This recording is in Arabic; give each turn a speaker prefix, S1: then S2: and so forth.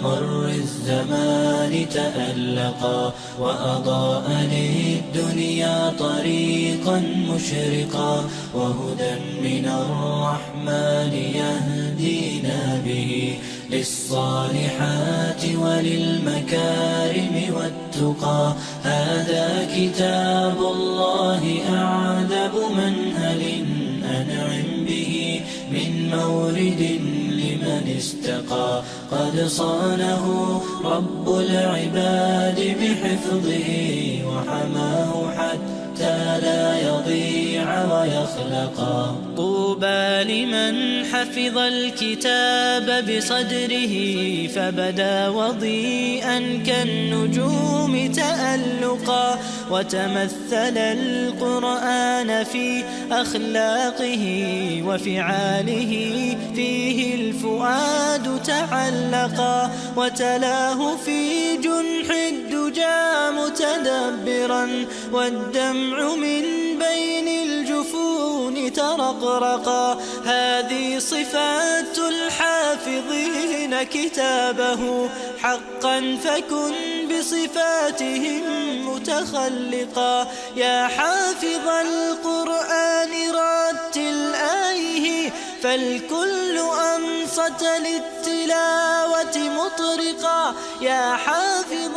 S1: مر الزمان تألقا، وأضاء للدنيا طريقا مشرقا، وهدى من الرحمن يهدينا به للصالحات وللمكارم والتقى. هذا كتاب الله أعذب منهل أنعم به من مورد لمن استقى. قد صانه رب العباد بحفظه، وحماه حتى لا يضيع ويخلقا. طوبى لمن حفظ الكتاب بصدره، فبدا وضيئا كالنجوم تألقا، وتمثل القرآن في أخلاقه وفعاله، فيه الفؤاد تعلقا، وتلاه في جنح الدجى متدبرا، والدمع من بين الجفون ترقرقا. هذه صفات الحافظين كتابه حقا، فكن بصفاتهم متخلقا. يا حافظ القرآن رتل آيه، فالكل أنصت للتلاوة مطرقا. يا حافظ